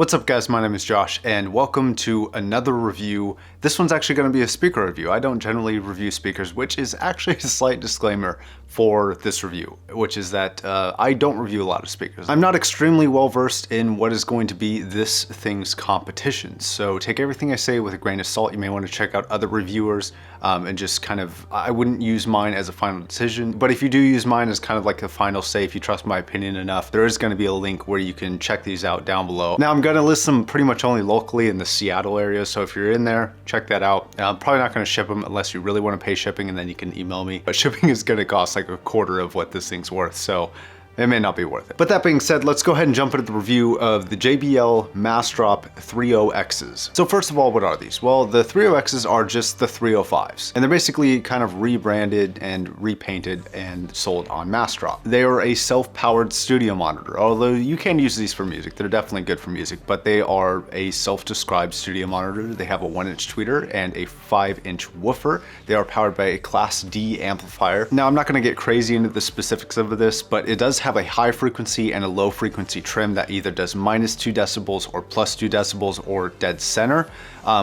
What's up guys, my name is Josh and welcome to another review. This one's actually going to be a speaker review. I don't generally review speakers, which is actually a slight disclaimer for this review, which is that I don't review a lot of speakers. I'm not extremely well versed in what is going to be this thing's competition, so take everything I say with a grain of salt. You may want to check out other reviewers and just kind of, I wouldn't use mine as a final decision, but if you do use mine as kind of like a final say, if you trust my opinion enough, there is going to be a link where you can check these out down below. Now I'm going to list them pretty much only locally in the Seattle area, so if you're in there, check that out. I'm probably not going to ship them unless you really want to pay shipping, and then you can email me, but shipping is going to cost like a quarter of what this thing's worth, so it may not be worth it. But that being said, let's go ahead and jump into the review of the JBL Massdrop 30Xs. So first of all, what are these? Well, the 30Xs are just the 305s, and they're basically kind of rebranded and repainted and sold on Massdrop. They are a self-powered studio monitor, although you can use these for music. They're definitely good for music, but they are a self-described studio monitor. They have a 1-inch tweeter and a 5-inch woofer. They are powered by a Class D amplifier. Now, I'm not going to get crazy into the specifics of this, but it does have a high frequency and a low frequency trim that either does -2 decibels or +2 decibels or dead center.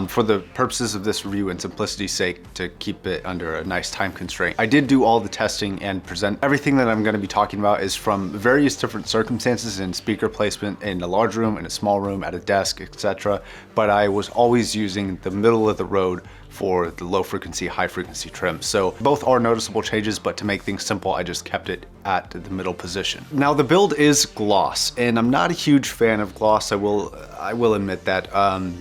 For the purposes of this review and simplicity's sake, to keep it under a nice time constraint, I did do all the testing and present everything that I'm going to be talking about is from various different circumstances in speaker placement in a large room, in a small room, at a desk, etc. But I was always using the middle of the road for the low frequency, high frequency trim. So both are noticeable changes, but to make things simple, I just kept it at the middle position. Now the build is gloss, and I'm not a huge fan of gloss. I will admit that.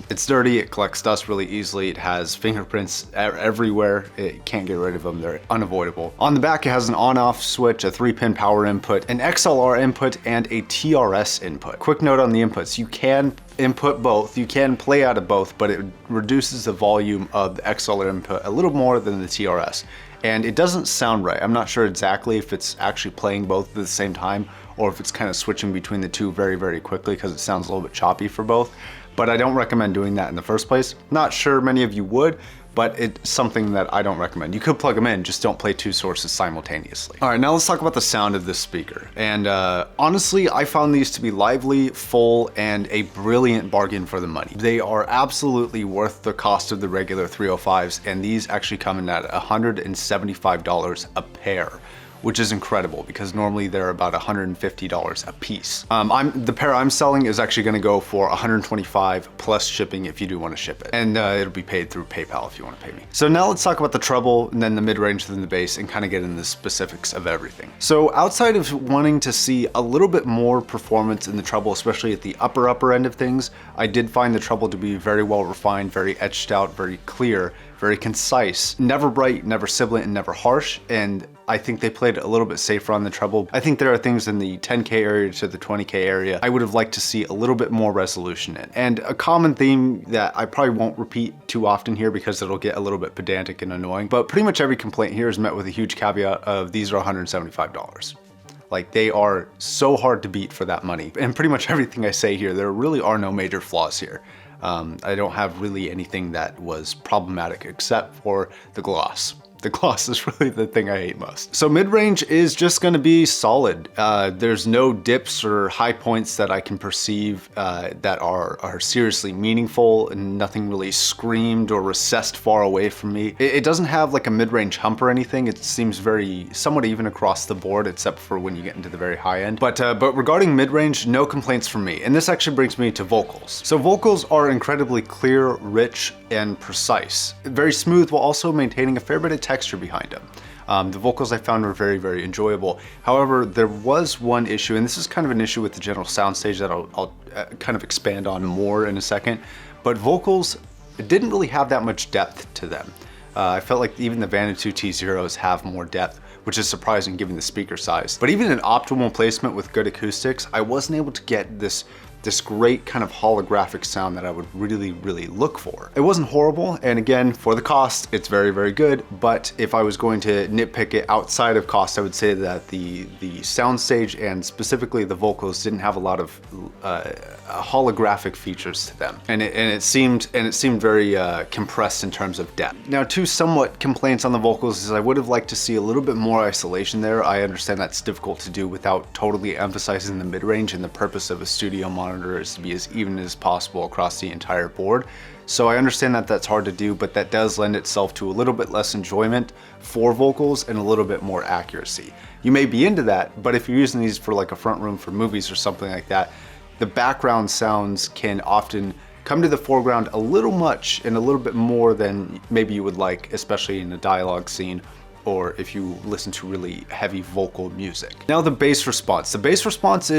It's dirty, it collects dust really easily, it has fingerprints everywhere. It can't get rid of them, they're unavoidable. On the back, it has an on-off switch, a 3-pin power input, an XLR input, and a TRS input. Quick note on the inputs, you can input both, you can play out of both, but it reduces the volume of the XLR input a little more than the TRS. And it doesn't sound right. I'm not sure exactly if it's actually playing both at the same time or if it's kind of switching between the two very, very quickly, because it sounds a little bit choppy for both. But I don't recommend doing that in the first place. Not sure many of you would, but it's something that I don't recommend. You could plug them in, just don't play two sources simultaneously. All right, now let's talk about the sound of this speaker. And honestly, I found these to be lively, full, and a brilliant bargain for the money. They are absolutely worth the cost of the regular 305s, and these actually come in at $175 a pair, which is incredible because normally they're about $150 a piece. The pair I'm selling is actually gonna go for $125 plus shipping if you do wanna ship it. And it'll be paid through PayPal if you wanna pay me. So now let's talk about the treble and then the mid-range, then the bass, and kind of get into the specifics of everything. So outside of wanting to see a little bit more performance in the treble, especially at the upper end of things, I did find the treble to be very well refined, very etched out, very clear, very concise, never bright, never sibilant, and never harsh. And I think they played a little bit safer on the treble. I think there are things in the 10K area to the 20K area I would have liked to see a little bit more resolution in. And a common theme that I probably won't repeat too often here because it'll get a little bit pedantic and annoying, but pretty much every complaint here is met with a huge caveat of these are $175. Like, they are so hard to beat for that money. And pretty much everything I say here, there really are no major flaws here. I don't have really anything that was problematic except for the gloss. The gloss is really the thing I hate most. So mid-range is just gonna be solid. There's no dips or high points that I can perceive that are seriously meaningful, and nothing really screamed or recessed far away from me. It doesn't have like a mid-range hump or anything. It seems very somewhat even across the board, except for when you get into the very high end. But regarding mid-range, no complaints from me. And this actually brings me to vocals. So vocals are incredibly clear, rich, and precise. Very smooth while also maintaining a fair bit of texture behind them. The vocals I found were very, very enjoyable. However, there was one issue, and this is kind of an issue with the general Soundstage that I'll kind of expand on more in a second, but vocals didn't really have that much depth to them. I felt like even the Vanuatu T0s have more depth, which is surprising given the speaker size. But even in optimal placement with good acoustics, I wasn't able to get this great kind of holographic sound that I would really, really look for. It wasn't horrible, and again, for the cost, it's very, very good, but if I was going to nitpick it outside of cost, I would say that the Soundstage and specifically the vocals didn't have a lot of holographic features to them, and it seemed very compressed in terms of depth. Now, two somewhat complaints on the vocals is I would have liked to see a little bit more isolation there. I understand that's difficult to do without totally emphasizing the mid-range and the purpose of a studio monitor monitor is to be as even as possible across the entire board. So I understand that that's hard to do, but that does lend itself to a little bit less enjoyment for vocals and a little bit more accuracy. You may be into that, but if you're using these for like a front room for movies or something like that, the background sounds can often come to the foreground a little much and a little bit more than maybe you would like, especially in a dialogue scene or if you listen to really heavy vocal music. Now the bass response. The bass response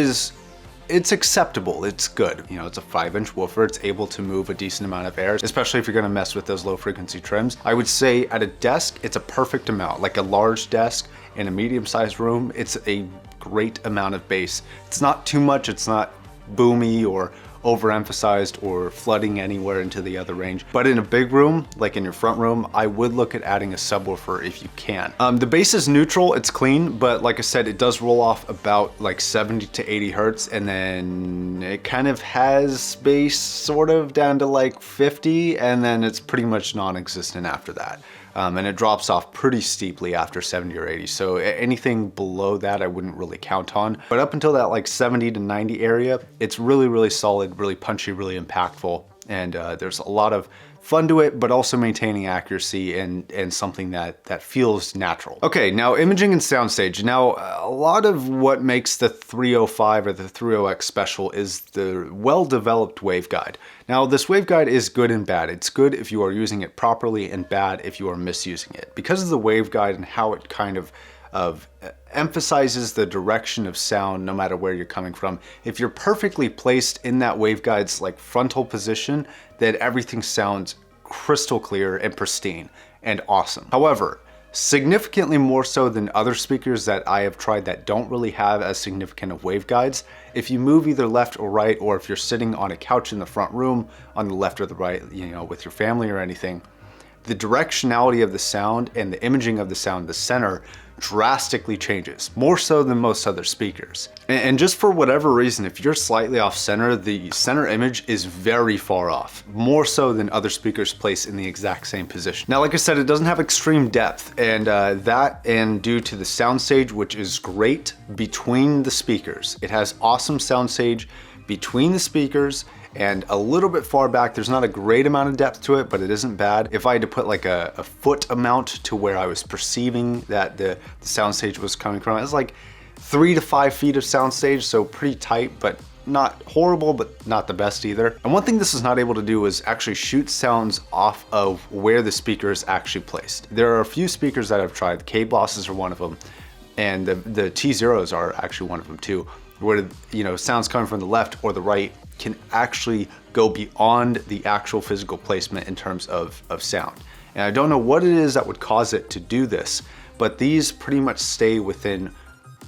it's acceptable, it's good. You know, it's a 5-inch woofer, it's able to move a decent amount of air, especially if you're gonna mess with those low frequency trims. I would say at a desk, it's a perfect amount. Like a large desk in a medium-sized room, it's a great amount of bass. It's not too much, it's not boomy or overemphasized or flooding anywhere into the other range. But in a big room, like in your front room, I would look at adding a subwoofer if you can. The bass is neutral, it's clean, but like I said, it does roll off about like 70 to 80 hertz, and then it kind of has bass sort of down to like 50, and then it's pretty much non-existent after that. And it drops off pretty steeply after 70 or 80. So anything below that, I wouldn't really count on. But up until that like 70 to 90 area, it's really, really solid, really punchy, really impactful. And there's a lot of fun to it, but also maintaining accuracy and something that feels natural. Okay, now imaging and soundstage. Now, a lot of what makes the 305 or the 30X special is the well-developed waveguide. Now, this waveguide is good and bad. It's good if you are using it properly and bad if you are misusing it. Because of the waveguide and how it kind of emphasizes the direction of sound no matter where you're coming from. If you're perfectly placed in that waveguide's like frontal position, then everything sounds crystal clear and pristine and awesome. However, significantly more so than other speakers that I have tried that don't really have as significant of waveguides, if you move either left or right, or if you're sitting on a couch in the front room on the left or the right, you know, with your family or anything, the directionality of the sound and the imaging of the sound, the center, drastically changes, more so than most other speakers. And just for whatever reason, if you're slightly off center, the center image is very far off, more so than other speakers placed in the exact same position. Now, like I said, it doesn't have extreme depth, and due to the soundstage, which is great between the speakers. It has awesome soundstage between the speakers, and a little bit far back. There's not a great amount of depth to it, but it isn't bad. If I had to put like a foot amount to where I was perceiving that the soundstage was coming from, it's like 3 to 5 feet of soundstage, so pretty tight, but not horrible, but not the best either. And one thing this is not able to do is actually shoot sounds off of where the speaker is actually placed. There are a few speakers that I've tried. The K-Bosses are one of them, and the T-Zeros are actually one of them too, where, you know, sounds coming from the left or the right can actually go beyond the actual physical placement in terms of sound. And I don't know what it is that would cause it to do this, but these pretty much stay within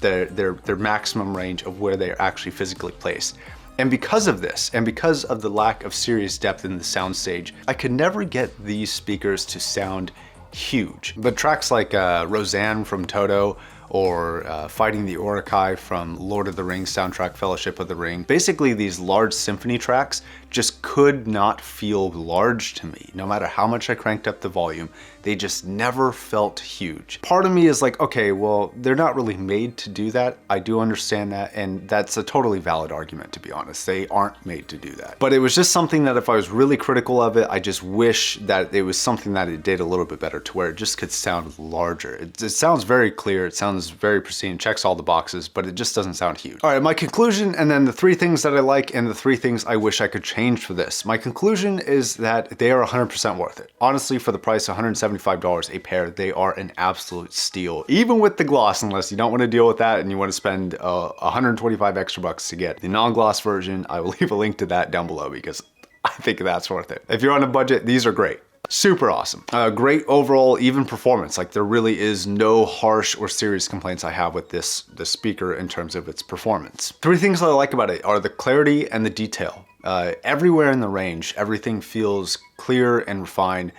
their maximum range of where they're actually physically placed. And because of this, and because of the lack of serious depth in the soundstage, I could never get these speakers to sound huge. But tracks like Roseanne from Toto, or Fighting the Uruk-hai from Lord of the Rings soundtrack, Fellowship of the Ring. Basically, these large symphony tracks just could not feel large to me. No matter how much I cranked up the volume, they just never felt huge. Part of me is like, okay, well, they're not really made to do that. I do understand that, and that's a totally valid argument, to be honest. They aren't made to do that. But it was just something that if I was really critical of it, I just wish that it was something that it did a little bit better, to where it just could sound larger. It sounds very clear, it sounds very pristine, checks all the boxes, but it just doesn't sound huge. All right, my conclusion, and then the 3 things that I like and the 3 things I wish I could change for this. My conclusion is that they are 100% worth it. Honestly, for the price of $175 a pair, they are an absolute steal. Even with the gloss, unless you don't want to deal with that and you want to spend 125 extra bucks to get the non-gloss version, I will leave a link to that down below because I think that's worth it. If you're on a budget, these are great. Super awesome. Great overall even performance. Like, there really is no harsh or serious complaints I have with this speaker in terms of its performance. 3 things I like about it are the clarity and the detail. Everywhere in the range, everything feels clear and refined.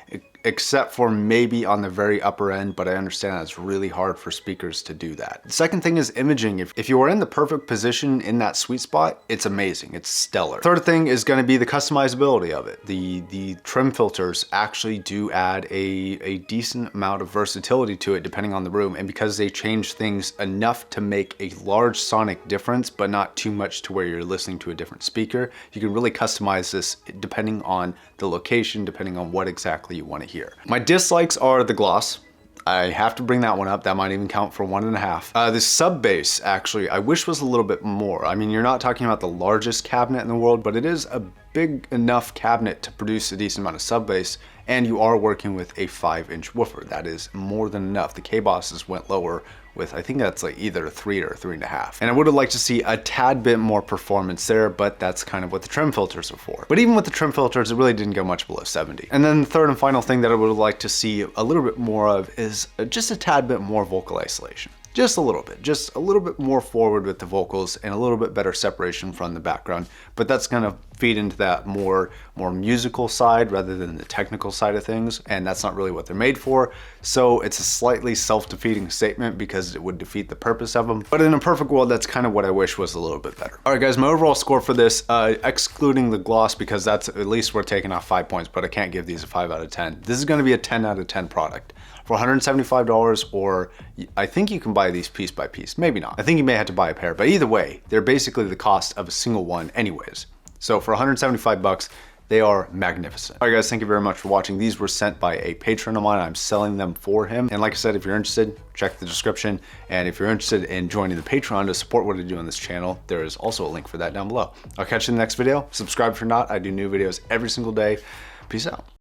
except for maybe on the very upper end, but I understand that it's really hard for speakers to do that. The second thing is imaging. If you are in the perfect position in that sweet spot, it's amazing, it's stellar. Third thing is gonna be the customizability of it. The trim filters actually do add a decent amount of versatility to it depending on the room, and because they change things enough to make a large sonic difference, but not too much to where you're listening to a different speaker, you can really customize this depending on the location, depending on what exactly you want to hear. My dislikes are the gloss. I have to bring that one up. That might even count for 1.5. The sub bass, actually, I wish was a little bit more. I mean, you're not talking about the largest cabinet in the world, but it is a big enough cabinet to produce a decent amount of sub bass, and you are working with a 5-inch woofer. That is more than enough. The K-Bosses went lower with, I think that's like either a 3 or a 3.5. And I would have liked to see a tad bit more performance there, but that's kind of what the trim filters are for. But even with the trim filters, it really didn't go much below 70. And then the third and final thing that I would have liked to see a little bit more of is just a tad bit more vocal isolation. Just a little bit more forward with the vocals and a little bit better separation from the background. But that's gonna feed into that more musical side rather than the technical side of things, and that's not really what they're made for. So it's a slightly self-defeating statement because it would defeat the purpose of them. But in a perfect world, that's kind of what I wish was a little bit better. All right, guys, my overall score for this, excluding the gloss, because that's at least we're taking off 5 points, but I can't give these a 5 out of 10. This is gonna be a 10 out of 10 product. For $175, or I think you can buy these piece by piece, maybe not. I think you may have to buy a pair, but either way, they're basically the cost of a single one anyways. So for 175 bucks, they are magnificent. All right, guys, thank you very much for watching. These were sent by a patron of mine. I'm selling them for him. And like I said, if you're interested, check the description. And if you're interested in joining the Patreon to support what I do on this channel, there is also a link for that down below. I'll catch you in the next video. Subscribe if you're not. I do new videos every single day. Peace out.